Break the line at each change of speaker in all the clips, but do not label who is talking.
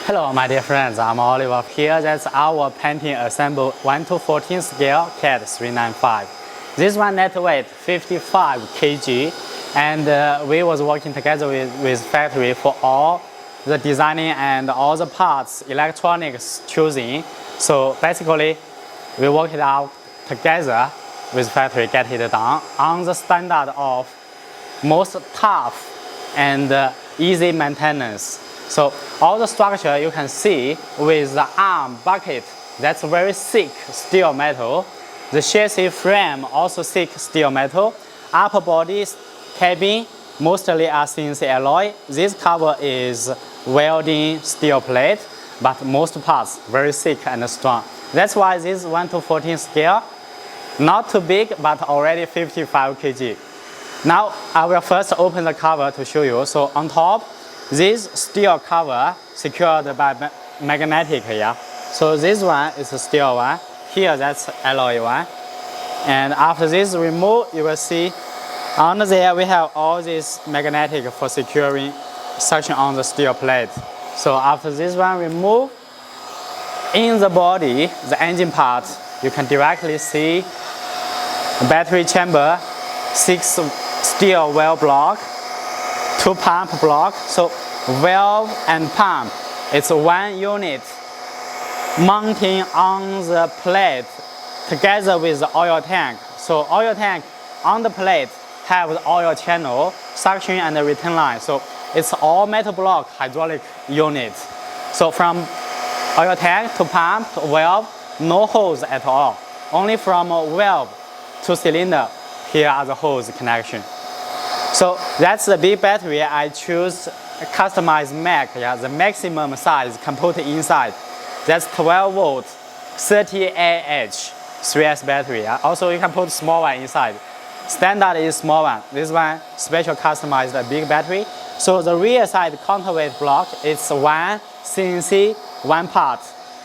Hello my dear friends, I'm Oliver here. That's our painting assemble 1:14 scale CAD 395. This one net weight 55 kg, and we was working together with factory for all the designing and all the parts, electronics choosing. So basically we worked it out together with factory, get it done on the standard of most tough and easy maintenance. So all the structure you can see with the arm bucket, that's very thick steel metal. The chassis frame also thick steel metal. Upper body cabin mostly are CNC alloy. This cover is welding steel plate, but most parts very thick and strong. That's why this 1:14 scale, not too big, but already 55 kg. Now I will first open the cover to show you. So on top, this steel cover secured by magnetic here. So this one is a steel one. Here that's alloy one. And after this remove, you will see under there we have all this magnetic for securing suction on the steel plate. So after this one remove, in the body, the engine part, you can directly see battery chamber, 6 steel valve block, 2 pump block. So valve and pump, it's one unit mounting on the plate together with the oil tank. So oil tank on the plate have the oil channel, suction and the return line. So it's all metal block hydraulic unit. So from oil tank to pump to valve, no holes at all. Only from valve to cylinder, here are the hose connection. So that's the big battery. I choose customized Mac. Yeah, the maximum size can put inside. That's 12 volt, 30 Ah, 3S battery. Yeah. Also you can put small one inside. Standard is small one. This one special customized big battery. So the rear side counterweight block, it's one CNC, one part.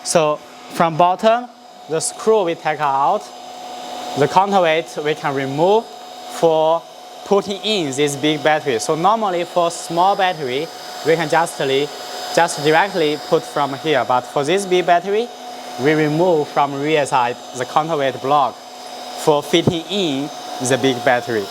So from bottom, the screw we take out. The counterweight we can remove for putting in this big battery. So normally for small battery, we can just directly put from here. But for this big battery, we remove from rear side the counterweight block for fitting in the big battery.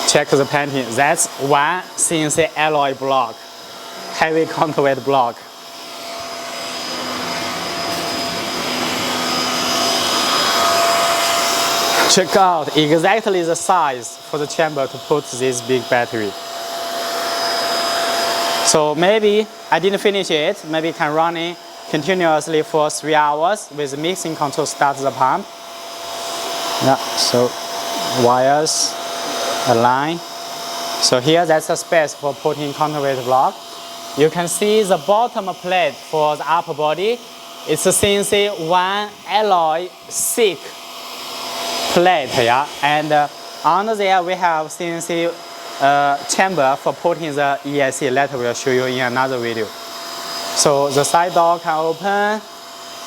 Check the painting. That's one CNC alloy block, heavy counterweight block. Check out exactly the size for the chamber to put this big battery. So maybe I didn't finish it, maybe it can run it continuously for 3 hours with mixing control start the pump. Yeah, so wires, a line. So here that's a space for putting counterweight block. You can see the bottom plate for the upper body. It's a CNC one alloy thick plate, yeah, and under there we have CNC chamber for putting the ESC. Later we'll show you in another video. So the side door can open,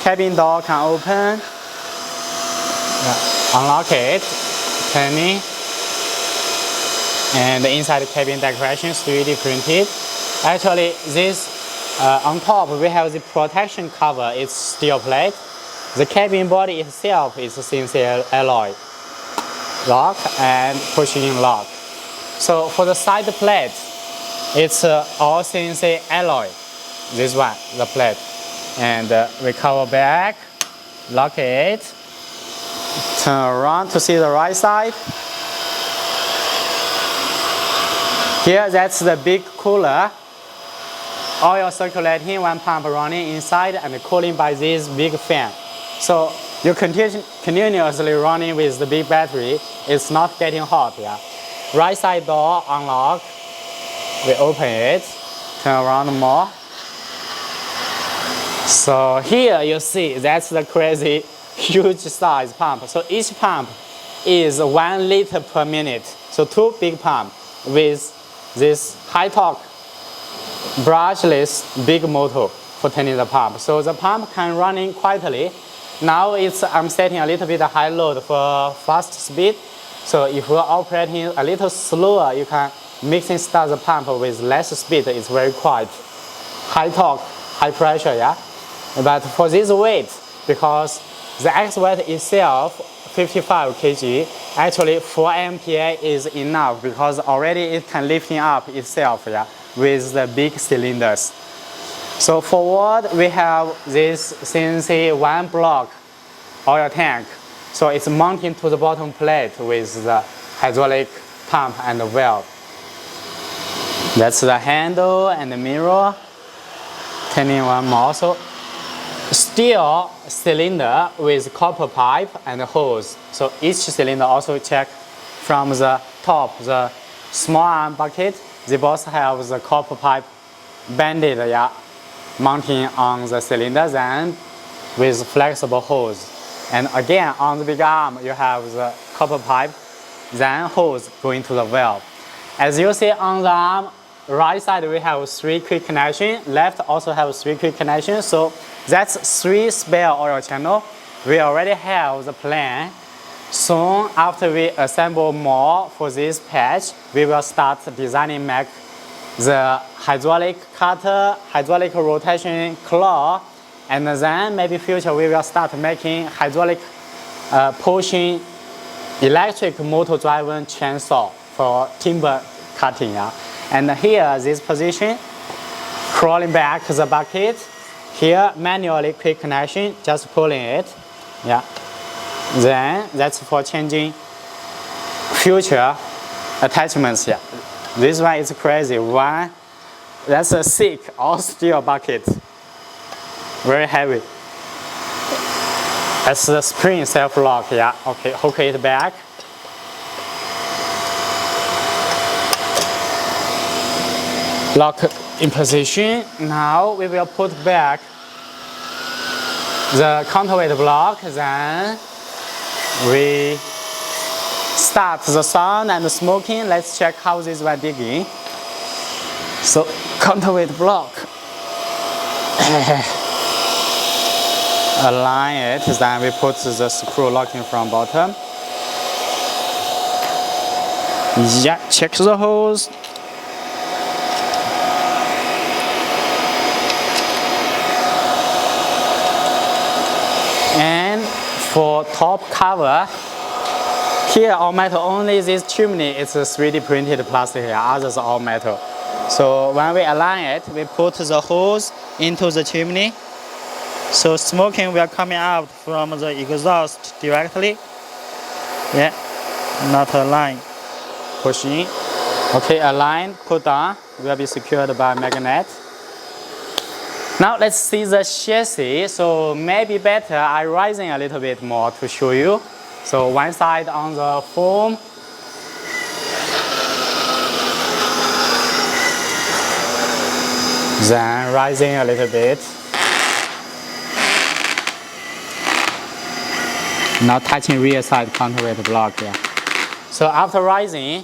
cabin door can open, unlock it, turning, and the inside cabin decoration 3D printed. Actually this on top we have the protection cover, it's steel plate. The cabin body itself is CNC alloy. Lock and pushing lock. So for the side plate, it's all CNC alloy. This one, the plate. And we cover back, lock it, turn around to see the right side. Here, that's the big cooler. Oil circulating, one pump running inside and cooling by this big fan. So you continuously running with the big battery, it's not getting hot. Yeah. Right side door unlock, we open it, turn around more. So here you see that's the crazy huge size pump. So each pump is 1 liter per minute. So 2 big pump with this high torque brushless big motor for turning the pump. So the pump can running quietly. Now I'm setting a little bit high load for fast speed. So if we're operating a little slower, you can mix and start the pump with less speed. It's very quiet. high torque, high pressure, yeah. But for this weight, because the excavator itself 55 kg, actually 4 MPa is enough because already it can lifting up itself, yeah, with the big cylinders. So forward we have this CNC 1 block oil tank. So it's mounted to the bottom plate with the hydraulic pump and the valve. That's the handle and the mirror. Turning one more. So steel cylinder with copper pipe and hose. So each cylinder also check from the top, the small arm bucket. They both have the copper pipe banded, yeah, mounting on the cylinder, then with flexible hose. And again, on the big arm, you have the copper pipe, then hose going to the valve. As you see on the arm, right side we have 3 quick connections, left also have 3 quick connections, so that's 3 spare oil channels. We already have the plan. Soon after we assemble more for this patch, we will start designing make the hydraulic cutter, hydraulic rotation claw, and then maybe future we will start making hydraulic pushing electric motor driven chainsaw for timber cutting. Yeah? And here this position, crawling back the bucket, here manually quick connection, just pulling it. Yeah. Then that's for changing future attachments here. This one is crazy. One, that's a thick all steel bucket. Very heavy. That's the spring self-lock, yeah. Okay, hook it back. Lock in position. Now we will put back the counterweight block, then we start the sound and the smoking. Let's check how this one digging. So counterweight block. Align it, then we put the screw locking from bottom. Yeah, check the holes. And for top cover, here all metal, only this chimney is a 3D printed plastic here, others are all metal. So when we align it, we put the hose into the chimney. So smoking will coming out from the exhaust directly. Yeah, not align. Push in. Okay, align, put down, will be secured by magnet. Now let's see the chassis. So maybe better I rising a little bit more to show you. So one side on the foam. Then rising a little bit. Now touching rear side counterweight block here. So after rising,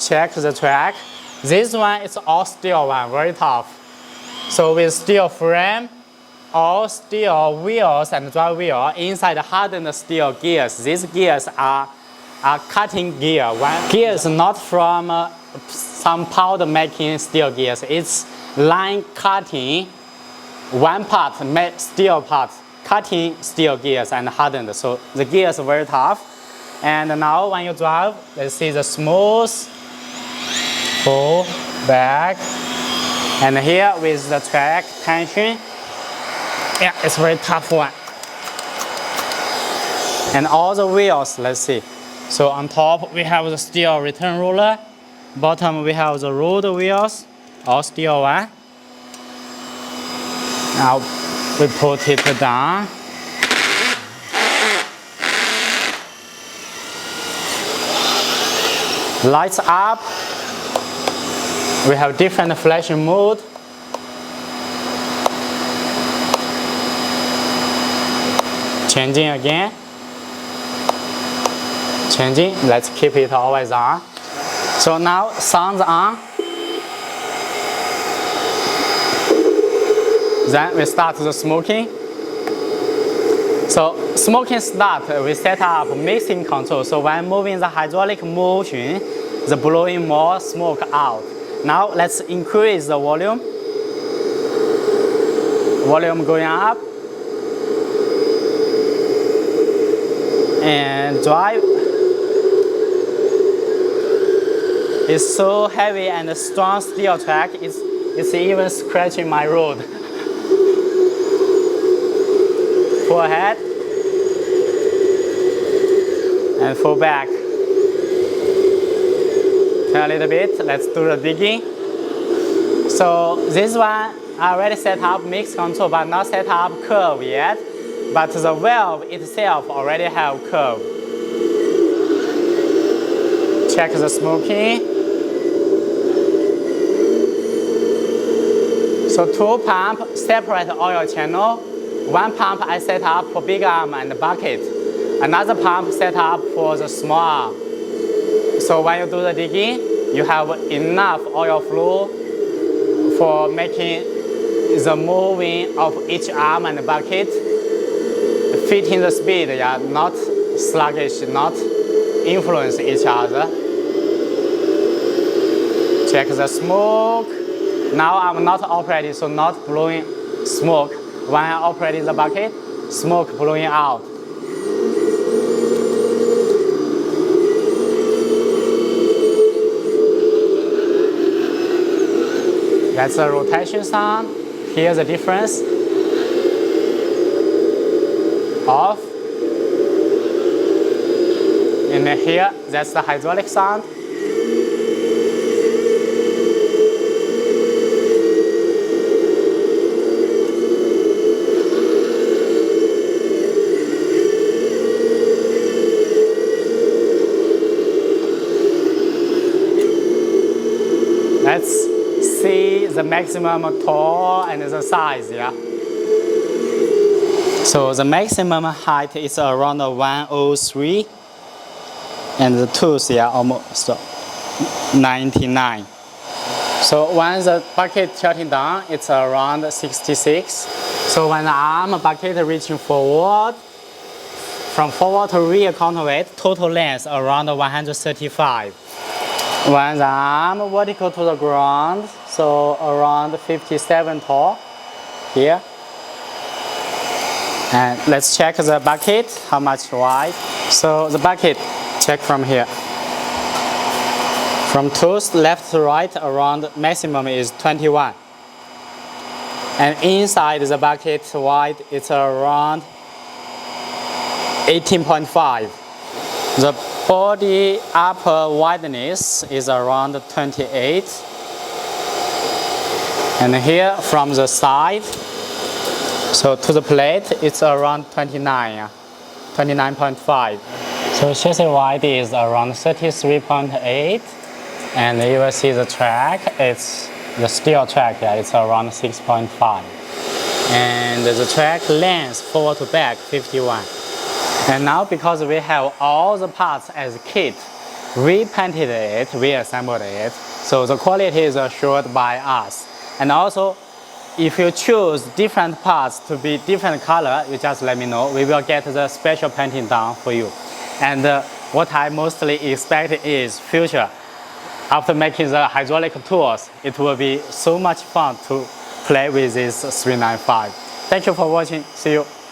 check the track. This one is all steel one, very tough. So with steel frame, all steel wheels and drive wheel, inside hardened steel gears. These gears are cutting gear. One gear is not from some powder making steel gears. It's line cutting, one part, steel part, cutting steel gears and hardened. So the gears are very tough. And now when you drive, let's see the smooth, pull, back. And here with the track tension, yeah, it's very tough one. And all the wheels, let's see. So on top we have the steel return roller. Bottom we have the road wheels, all steel one. Now we put it down. Lights up. We have different flashing mode. Changing again. Changing. Let's keep it always on. So now sounds on. Then we start the smoking. So smoking start, we set up mixing control. So when moving the hydraulic motion, the blowing more smoke out. Now let's increase the volume. volume going up, and drive is so heavy and strong steel track, it's even scratching my road. Pull ahead and pull back. Turn a little bit, let's do the digging. So this one I already set up mix control but not set up curve yet, but the valve itself already have curve. Check the smoking. So two pump separate oil channel. One pump I set up for big arm and bucket. Another pump set up for the small arm. So when you do the digging, you have enough oil flow for making the moving of each arm and bucket fitting the speed, yeah, not sluggish, not influence each other. Check the smoke. Now I'm not operating, so not blowing smoke. When I operate the bucket, smoke blowing out. That's the rotation sound. Here's the difference. Off. And then here, that's the hydraulic sound. Let's see the maximum tall and the size, yeah. So the maximum height is around 103, and the tooth, yeah, almost 99. So when the bucket tilting down, it's around 66. So when the arm bucket reaching forward, from forward to rear counterweight, total length around 135. When the arm vertical to the ground, so around 57 tall here. And let's check the bucket, how much wide. So the bucket, check from here. From tooth left to right, around maximum is 21. And inside the bucket wide, it's around 18.5. The body upper wideness is around 28. And here from the side, so to the plate, it's around 29, 29.5. So chassis wide is around 33.8. And you will see the track, it's the steel track, yeah, it's around 6.5. And the track length forward to back, 51. And now because we have all the parts as kit, repainted it, reassembled it, so the quality is assured by us. And also, if you choose different parts to be different color, you just let me know. We will get the special painting done for you. And what I mostly expect is future. After making the hydraulic tools, it will be so much fun to play with this 395. Thank you for watching. See you.